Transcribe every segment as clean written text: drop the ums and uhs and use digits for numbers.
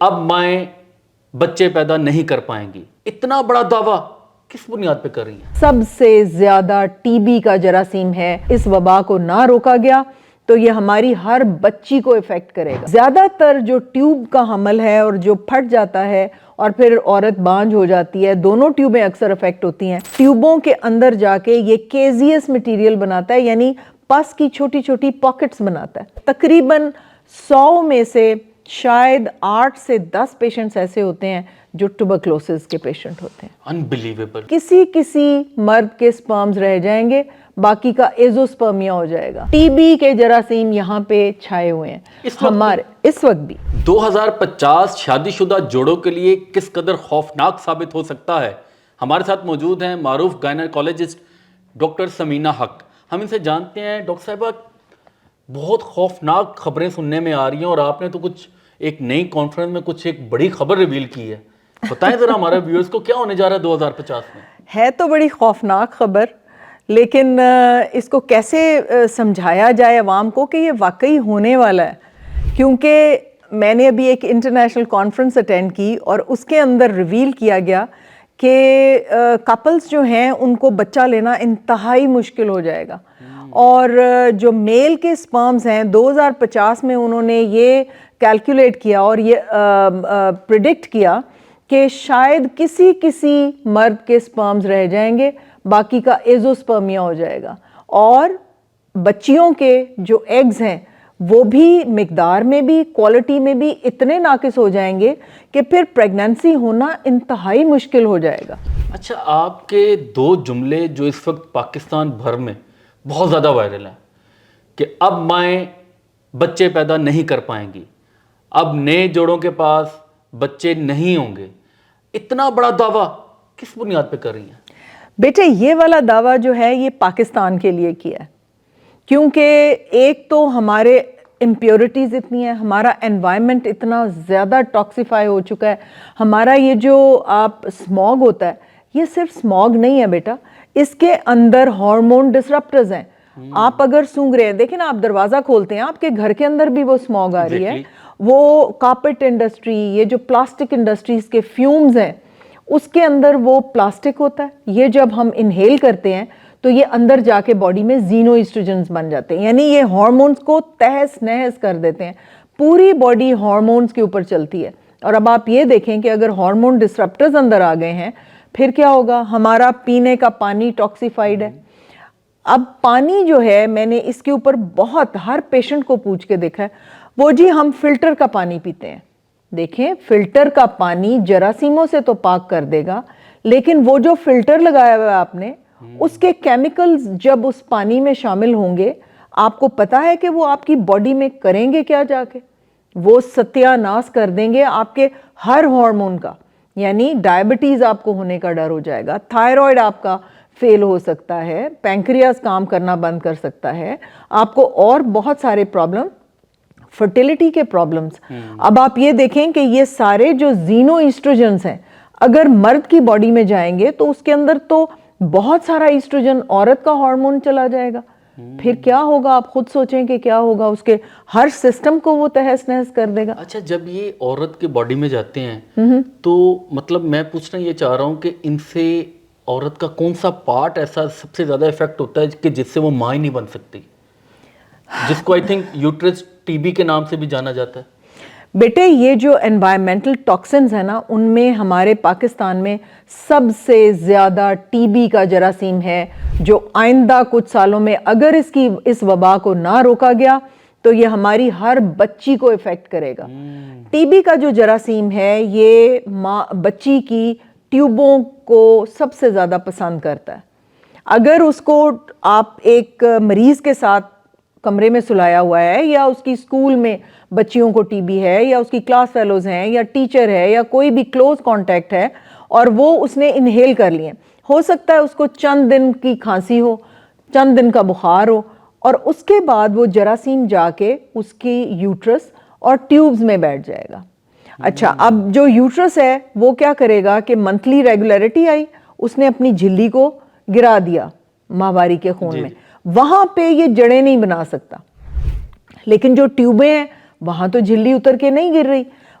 اب مائیں بچے پیدا نہیں کر پائیں گی، اتنا بڑا دعویٰ کس بنیاد پہ کر رہی ہیں؟ سب سے زیادہ ٹی بی کا جراثیم ہے، اس وبا کو نہ روکا گیا تو یہ ہماری ہر بچی کو افیکٹ کرے گا۔ زیادہ تر جو ٹیوب کا حمل ہے اور جو پھٹ جاتا ہے اور پھر عورت بانجھ ہو جاتی ہے، دونوں ٹیوبیں اکثر افیکٹ ہوتی ہیں۔ ٹیوبوں کے اندر جا کے یہ کیزیس مٹیریل بناتا ہے، یعنی پس کی چھوٹی چھوٹی پاکٹس بناتا ہے۔ تقریباً 100 میں سے شاید 8 سے 10 پیشنٹس ایسے ہوتے ہیں جو ٹوبرکلوسس کے پیشنٹ ہوتے ہیں۔ انبیلیویبل۔ کسی مرد کے سپرمز رہ جائیں گے، باقی کا ایزوسپرمیا ہو جائے گا۔ ٹی بی کے جراثیم یہاں پہ چھائے ہوئے ہیں ہمارے اس وقت بھی۔ 2050 شادی شدہ جوڑوں کے لیے کس قدر خوفناک ثابت ہو سکتا ہے؟ ہمارے ساتھ موجود ہیں معروف گائنیکالوجسٹ ڈاکٹر سمینہ حق۔ ہم ان سے جانتے ہیں ڈاکٹر صاحبہ، بہت خوفناک خبریں سننے میں آ رہی ہیں اور آپ نے تو کچھ ایک نئی کانفرنس میں کچھ ایک بڑی خبر ریویل کی ہے، بتائیں ذرا ہمارے ویورز کو کیا ہونے جا رہا ہے 2050 میں؟ ہے تو بڑی خوفناک خبر، لیکن اس کو کیسے سمجھایا جائے عوام کو کہ یہ واقعی ہونے والا ہے، کیونکہ میں نے ابھی ایک انٹرنیشنل کانفرنس اٹینڈ کی اور اس کے اندر ریویل کیا گیا کہ کپلز جو ہیں ان کو بچہ لینا انتہائی مشکل ہو جائے گا، اور جو میل کے سپرمز ہیں 2050 میں انہوں نے یہ کیلکولیٹ کیا اور یہ پریڈکٹ کیا کہ شاید کسی مرد کے سپرمز رہ جائیں گے، باقی کا ایزوسپرمیا ہو جائے گا، اور بچیوں کے جو ایگز ہیں وہ بھی مقدار میں بھی کوالٹی میں بھی اتنے ناقص ہو جائیں گے کہ پھر پریگننسی ہونا انتہائی مشکل ہو جائے گا۔ اچھا، آپ کے 2 جملے جو اس وقت پاکستان بھر میں بہت زیادہ وائرل ہیں کہ اب مائیں بچے پیدا نہیں کر پائیں گی، اب نئے جوڑوں کے پاس بچے نہیں ہوں گے، اتنا بڑا دعویٰ کس بنیاد پہ کر رہی ہیں؟ بیٹے یہ والا دعویٰ جو ہے یہ پاکستان کے لیے کیا ہے، کیونکہ ایک تو ہمارے امپیورٹیز اتنی ہیں، ہمارا انوائرمنٹ اتنا زیادہ ٹاکسیفائی ہو چکا ہے، ہمارا یہ جو سموگ ہوتا ہے یہ صرف سموگ نہیں ہے بیٹا، اس کے اندر ہارمون ڈسرپٹرز ہیں۔ آپ اگر سونگ رہے ہیں، دیکھیں نا، آپ دروازہ کھولتے ہیں آپ کے گھر کے اندر بھی وہ سموگ آ رہی ہے، وہ کارپیٹ انڈسٹری، یہ جو پلاسٹک انڈسٹریز کے فیومز ہیں اس کے اندر وہ پلاسٹک ہوتا ہے، یہ جب ہم انہیل کرتے ہیں تو یہ اندر جا کے باڈی میں زینو ایسٹروجنز بن جاتے ہیں، یعنی یہ ہارمونز کو تہس نہس کر دیتے ہیں، پوری باڈی ہارمونز کے اوپر چلتی ہے۔ اور اب آپ یہ دیکھیں کہ اگر ہارمون ڈسرپٹرز اندر آ گئے ہیں پھر کیا ہوگا؟ ہمارا پینے کا پانی ٹاکسیفائیڈ ہے۔ اب پانی جو ہے، میں نے اس کے اوپر بہت ہر پیشنٹ کو پوچھ کے دیکھا ہے، وہ جی ہم فلٹر کا پانی پیتے ہیں۔ دیکھیں، فلٹر کا پانی جراثیموں سے تو پاک کر دے گا، لیکن وہ جو فلٹر لگایا ہوا ہے آپ نے، اس کے کیمیکلز جب اس پانی میں شامل ہوں گے، آپ کو پتا ہے کہ وہ آپ کی باڈی میں کریں گے کیا؟ جا کے وہ ستیہ ناش کر دیں گے آپ کے ہر ہارمون کا، یعنی ڈائبٹیز آپ کو ہونے کا ڈر ہو جائے گا، تھائرائیڈ آپ کا فیل ہو سکتا ہے، پینکریاس کام کرنا بند کر سکتا ہے، آپ کو اور بہت سارے پرابلم، فرٹیلیٹی کے پرابلمز۔ اب آپ یہ دیکھیں کہ یہ سارے جو زینو ایسٹروجنز ہیں اگر مرد کی باڈی میں جائیں گے تو اس کے اندر تو بہت سارا ایسٹروجن عورت کا ہارمون چلا جائے گا، پھر کیا ہوگا؟ آپ خود سوچیں کہ کیا ہوگا، اس کے ہر سسٹم کو وہ تہس نہس کر دے گا۔ اچھا، جب یہ عورت کے باڈی میں جاتے ہیں تو مطلب میں پوچھنا یہ چاہ رہا ہوں کہ ان سے عورت کا کون سا پارٹ ایسا سب سے زیادہ افیکٹ ہوتا ہے کہ جس سے وہ ماں ہی نہیں بن سکتی، جس کو I think uterus T B کے نام سے بھی جانا جاتا ہے؟ بیٹے یہ جو انوائرمنٹل ٹاکسنز ہیں نا، ان میں ہمارے پاکستان میں سب سے زیادہ ٹی بی کا جراثیم ہے، جو آئندہ کچھ سالوں میں اگر اس وبا کو نہ روکا گیا تو یہ ہماری ہر بچی کو افیکٹ کرے گا۔ ٹی بی کا جو جراثیم ہے یہ بچی کی ٹیوبوں کو سب سے زیادہ پسند کرتا ہے۔ اگر اس کو آپ ایک مریض کے ساتھ کمرے میں سلایا ہوا ہے، یا اس کی اسکول میں بچیوں کو ٹی بی ہے، یا اس کی کلاس فیلوز ہیں، یا ٹیچر ہے، یا کوئی بھی کلوز کانٹیکٹ ہے اور وہ اس نے انہیل کر لیے، ہو سکتا ہے اس کو چند دن کی کھانسی ہو، چند دن کا بخار ہو، اور اس کے بعد وہ جراثیم جا کے اس کی یوٹرس اور ٹیوبز میں بیٹھ جائے گا۔ اچھا، اب جو یوٹرس ہے وہ کیا کرے گا کہ منتھلی ریگولیرٹی آئی، اس نے اپنی جھلی کو گرا دیا ماہواری کے خون میں، وہاں پہ یہ جڑیں نہیں بنا سکتا، لیکن جو ٹیوبیں ہیں وہاں تو جھلی اتر کے نہیں گر رہی،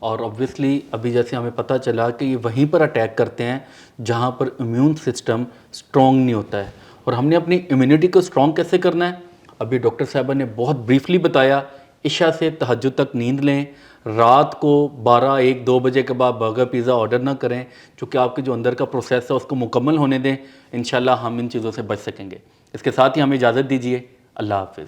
اور obviously ابھی جیسے ہمیں پتہ چلا کہ یہ وہیں پر اٹیک کرتے ہیں جہاں پر امیون سسٹم اسٹرانگ نہیں ہوتا ہے. اور ہم نے اپنی امیونٹی کو اسٹرانگ کیسے کرنا ہے ابھی ڈاکٹر صاحبہ نے بہت بریفلی بتایا. عشاء سے تہجد تک نیند لیں, رات کو 12 1 2 بجے کے بعد برگر پیزا آرڈر نہ کریں, چونکہ آپ کے جو اندر کا پروسیس ہے اس کو مکمل ہونے دیں. انشاءاللہ ہم ان چیزوں سے بچ سکیں گے. اس کے ساتھ ہی ہمیں اجازت دیجیے. اللہ حافظ.